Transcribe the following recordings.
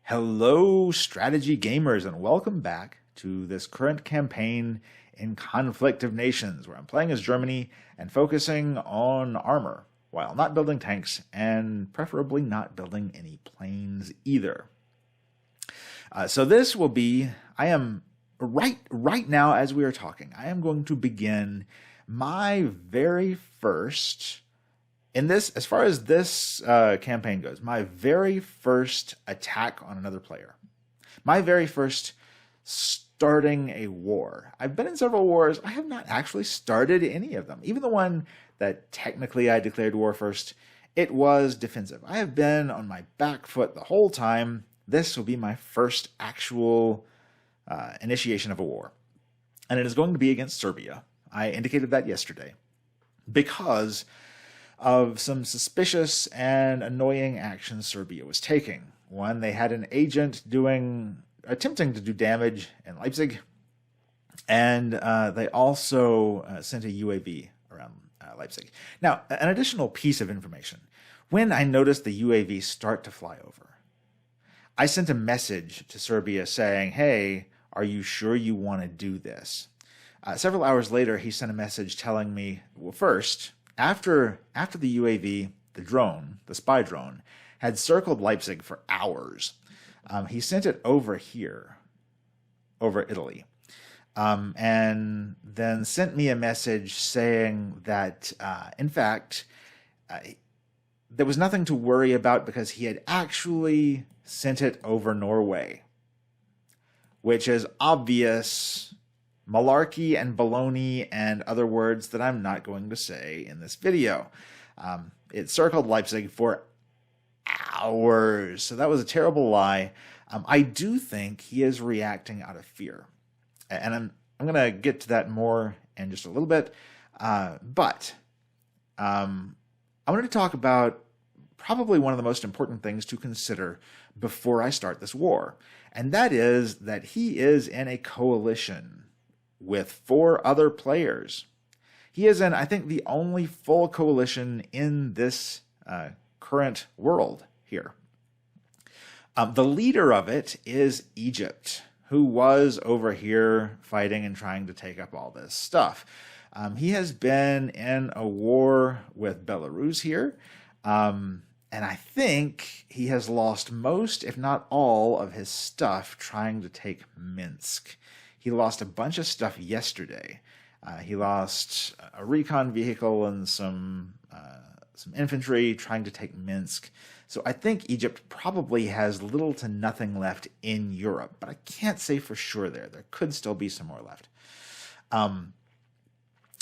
Hello, strategy gamers, and welcome back to this current campaign in Conflict of Nations, where I'm playing as Germany and focusing on armor, while not building tanks, and preferably not building any planes either. So this will be, I am, right now as we are talking, I am going to begin my very first as far as this campaign goes, my very first attack on another player. My very first starting a war. I've been in several wars. I have not actually started any of them. Even the one that technically I declared war first, it was defensive. I have been on my back foot the whole time. This will be my first actual initiation of a war. And it is going to be against Serbia. I indicated that yesterday because of some suspicious and annoying actions Serbia was taking. One, they had an agent attempting to do damage in Leipzig, and they also sent a UAV around Leipzig. Now, an additional piece of information. When I noticed the UAV start to fly over, I sent a message to Serbia saying, hey, are you sure you want to do this? Several hours later, he sent a message telling me, well, first, after the UAV, the spy drone, had circled Leipzig for hours, he sent it over here, over Italy, and then sent me a message saying that, in fact, there was nothing to worry about because he had actually sent it over Norway, which is obvious malarkey and baloney and other words that I'm not going to say in this video. It circled Leipzig for hours, so that was a terrible lie. I do think he is reacting out of fear, and I'm going to get to that more in just a little bit. But I wanted to talk about probably one of the most important things to consider before I start this war, and that is that he is in a coalition with 4 other players. He is in, I think, the only full coalition in this current world here. The leader of it is Egypt, who was over here fighting and trying to take up all this stuff. He has been in a war with Belarus here, and I think he has lost most, if not all, of his stuff trying to take Minsk. He lost a bunch of stuff yesterday. He lost a recon vehicle and some infantry trying to take Minsk. So I think Egypt probably has little to nothing left in Europe, but I can't say for sure there. There could still be some more left.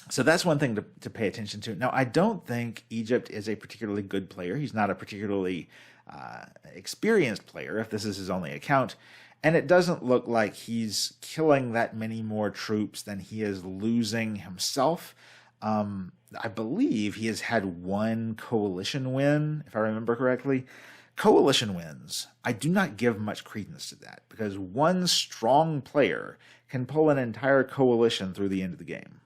So that's one thing to pay attention to. Now, I don't think Egypt is a particularly good player. He's not a particularly experienced player, if this is his only account. And it doesn't look like he's killing that many more troops than he is losing himself. I believe he has had 1 coalition win, if I remember correctly. Coalition wins, I do not give much credence to that, because 1 strong player can pull an entire coalition through the end of the game.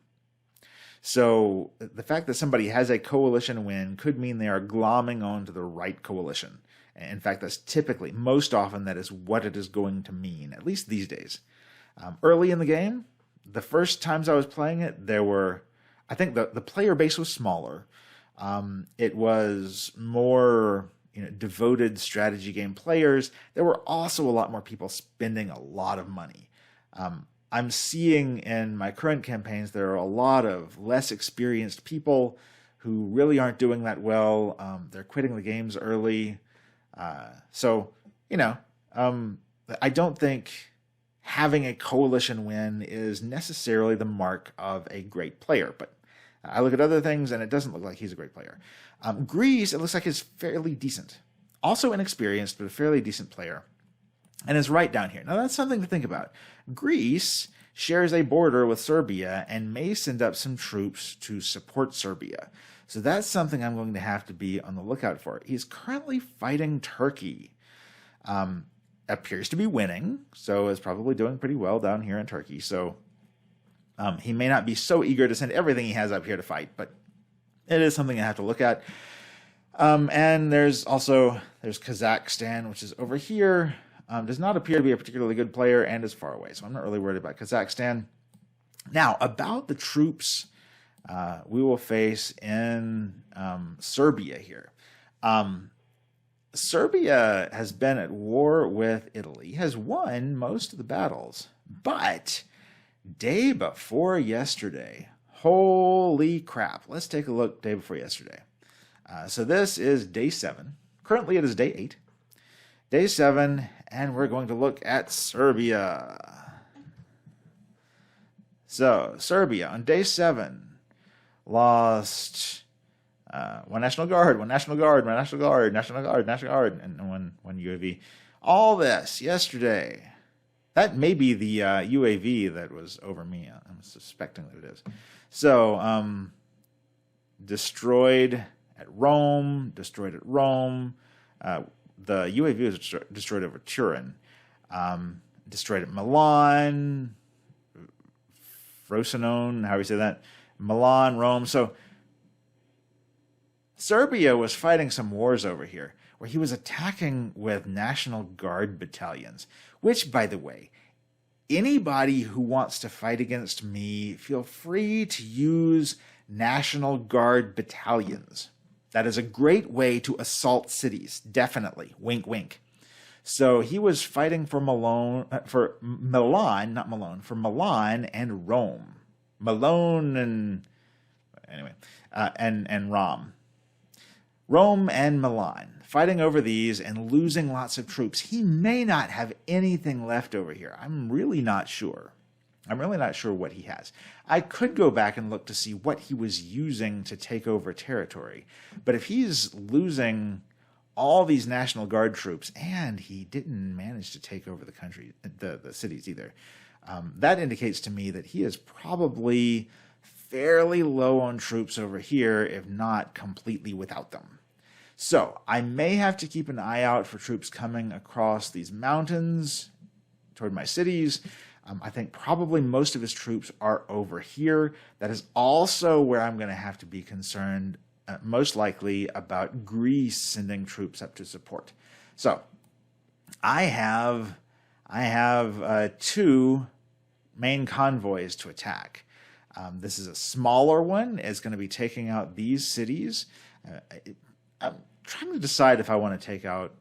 So the fact that somebody has a coalition win could mean they are glomming onto the right coalition. In fact, that's typically, most often, that is what it is going to mean, at least these days. Early in the game, the first times I was playing it, I think the player base was smaller. It was more devoted strategy game players. There were also a lot more people spending a lot of money. I'm seeing in my current campaigns, there are a lot of less experienced people who really aren't doing that well. They're quitting the games early. I don't think having a coalition win is necessarily the mark of a great player, but I look at other things and it doesn't look like he's a great player. Greece, it looks like is fairly decent. Also inexperienced, but a fairly decent player. And is right down here. Now that's something to think about. Greece shares a border with Serbia and may send up some troops to support Serbia. So that's something I'm going to have to be on the lookout for. He's currently fighting Turkey. Appears to be winning, so is probably doing pretty well down here in Turkey. So he may not be so eager to send everything he has up here to fight, but it is something I have to look at. And there's Kazakhstan, which is over here. does not appear to be a particularly good player and is far away. So I'm not really worried about Kazakhstan. Now, about the troops we will face in Serbia here. Serbia has been at war with Italy, has won most of the battles, but day before yesterday, holy crap. Let's take a look day before yesterday. So this is day 7. Currently it is day 8. Day 7, and we're going to look at Serbia. So, Serbia on day 7 lost one National Guard, one National Guard, one National Guard, National Guard, National Guard, and one UAV. All this yesterday. That may be the UAV that was over me. I'm suspecting that it is. So, destroyed at Rome, destroyed at Rome. The UAV was destroyed over Turin. Destroyed at Milan, Frosinone, how do we say that? Milan, Rome. So Serbia was fighting some wars over here where he was attacking with National Guard battalions, which, by the way, anybody who wants to fight against me, feel free to use National Guard battalions. That is a great way to assault cities, definitely. Wink, wink. So he was fighting for Milan and Rome. Malone and anyway, and Rom. Rome and Milan, fighting over these and losing lots of troops. He may not have anything left over here. I'm really not sure. I'm really not sure what he has. I could go back and look to see what he was using to take over territory. But if he's losing all these National Guard troops, and he didn't manage to take over the country, the cities either, that indicates to me that he is probably fairly low on troops over here, if not completely without them. So I may have to keep an eye out for troops coming across these mountains toward my cities. I think probably most of his troops are over here. That is also where I'm going to have to be concerned, most likely, about Greece sending troops up to support. So I have 2 main convoys to attack. This is a smaller one. It's going to be taking out these cities. I'm trying to decide if I want to take out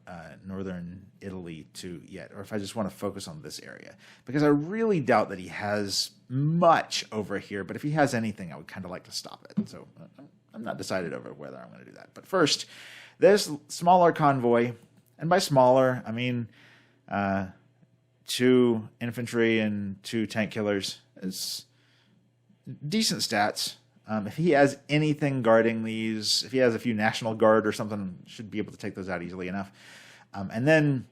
northern Italy too yet, or if I just want to focus on this area, because I really doubt that he has much over here. But if he has anything, I would kind of like to stop it. So I'm not decided over whether I'm going to do that. But first, this smaller convoy, and by smaller, I mean 2 infantry and 2 tank killers. It's decent stats. If he has anything guarding these, if he has a few National Guard or something, should be able to take those out easily enough. And then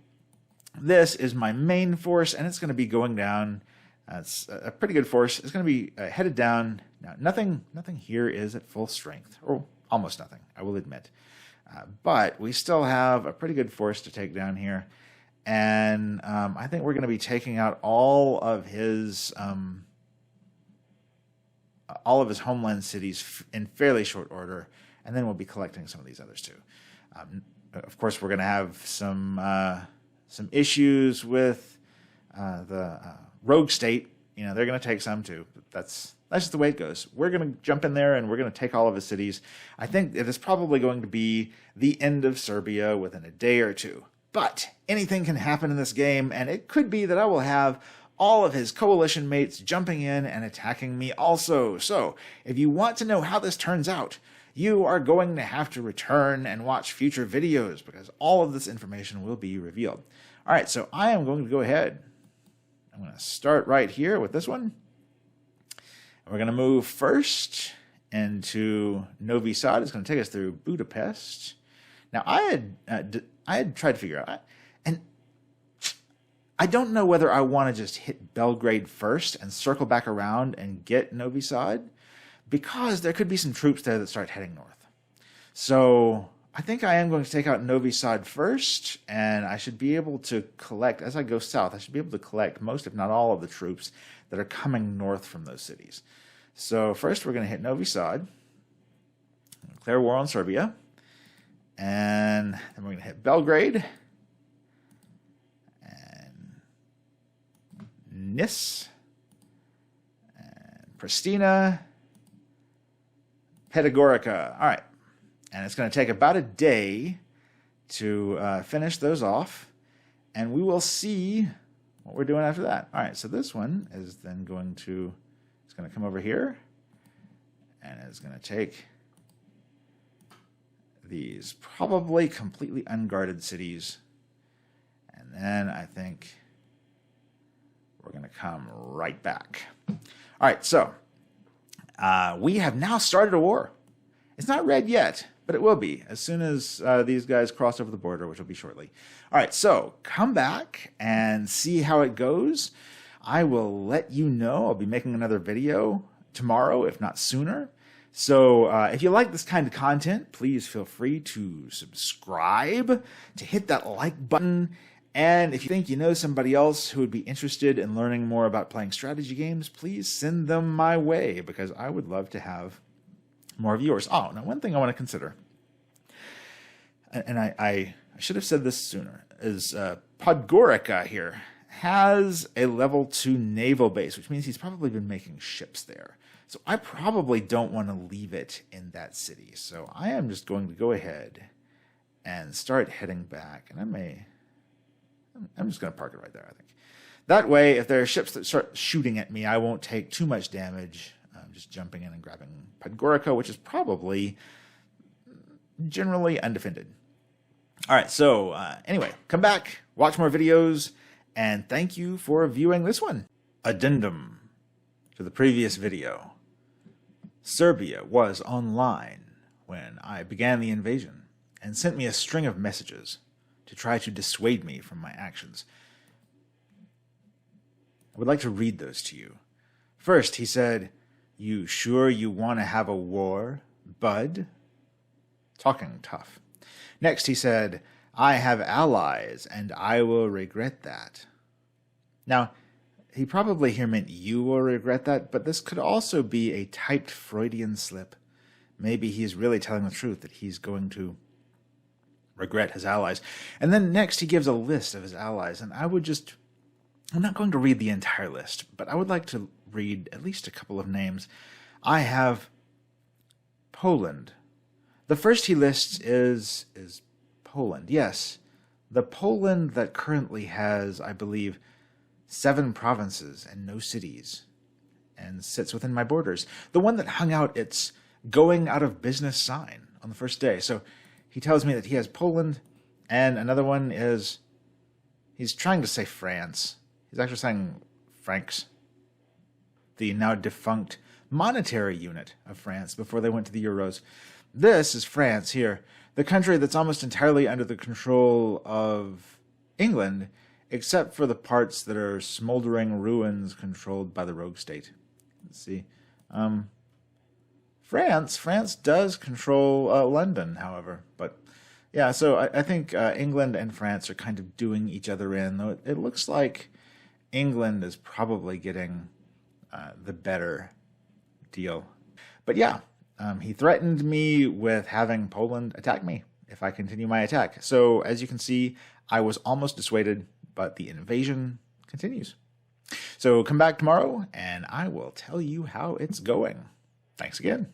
this is my main force, and it's going to be going down. It's a pretty good force. It's going to be headed down. Now, nothing here is at full strength, or almost nothing, I will admit. But we still have a pretty good force to take down here. And I think we're going to be taking out all of his homeland cities in fairly short order, and then we'll be collecting some of these others too. Of course, we're going to have some issues with the rogue state. You know, they're going to take some too. But that's just the way it goes. We're going to jump in there and we're going to take all of his cities. I think it is probably going to be the end of Serbia within a day or two. But anything can happen in this game, and it could be that I will have all of his coalition mates jumping in and attacking me also. So, if you want to know how this turns out, you are going to have to return and watch future videos, because all of this information will be revealed. All right, so I am going to go ahead. I'm going to start right here with this one. We're going to move first into Novi Sad. It's going to take us through Budapest. Now, I had tried to figure out, and I don't know whether I want to just hit Belgrade first and circle back around and get Novi Sad, because there could be some troops there that start heading north. So I think I am going to take out Novi Sad first, and I should be able to collect, as I go south, I should be able to collect most, if not all, of the troops that are coming north from those cities. So first we're going to hit Novi Sad, declare war on Serbia, and then we're going to hit Belgrade, Nis, and Pristina, Pedagorica. All right. And it's going to take about a day to finish those off. And we will see what we're doing after that. All right, so this one is then going to, it's going to come over here. And it's going to take these probably completely unguarded cities. And then I think we're going to come right back. All right, so we have now started a war. It's not red yet, but it will be as soon as these guys cross over the border, which will be shortly. All right, so come back and see how it goes. I will let you know. I'll be making another video tomorrow, if not sooner. So if you like this kind of content, please feel free to subscribe, to hit that like button. And if you think you know somebody else who would be interested in learning more about playing strategy games, please send them my way, because I would love to have more viewers. Oh, now one thing I want to consider, and I should have said this sooner, is Podgorica here has a level 2 naval base, which means he's probably been making ships there. So I probably don't want to leave it in that city. So I am just going to go ahead and start heading back. And I'm just going to park it right there, I think. That way, if there are ships that start shooting at me, I won't take too much damage. I'm just jumping in and grabbing Podgorica, which is probably generally undefended. All right, so anyway, come back, watch more videos, and thank you for viewing this one. Addendum to the previous video. Serbia was online when I began the invasion and sent me a string of messages to try to dissuade me from my actions. I would like to read those to you. First, he said, "You sure you want to have a war, bud?" Talking tough. Next, he said, "I have allies, and I will regret that." Now, he probably here meant you will regret that, but this could also be a typed Freudian slip. Maybe he's really telling the truth that he's going to regret his allies. And then next he gives a list of his allies, and I'm not going to read the entire list, but I would like to read at least a couple of names. I have Poland. The first he lists is Poland. Yes, the Poland that currently has, I believe, 7 provinces and no cities, and sits within my borders. The one that hung out its going out of business sign on the first day. So he tells me that he has Poland, and another one is, he's trying to say France. He's actually saying francs, the now defunct monetary unit of France before they went to the euros. This is France here, the country that's almost entirely under the control of England, except for the parts that are smoldering ruins controlled by the rogue state. Let's see. France does control London, however. But yeah, so I think England and France are kind of doing each other in, though it looks like England is probably getting the better deal. But yeah, he threatened me with having Poland attack me if I continue my attack. So as you can see, I was almost dissuaded, but the invasion continues. So come back tomorrow, and I will tell you how it's going. Thanks again.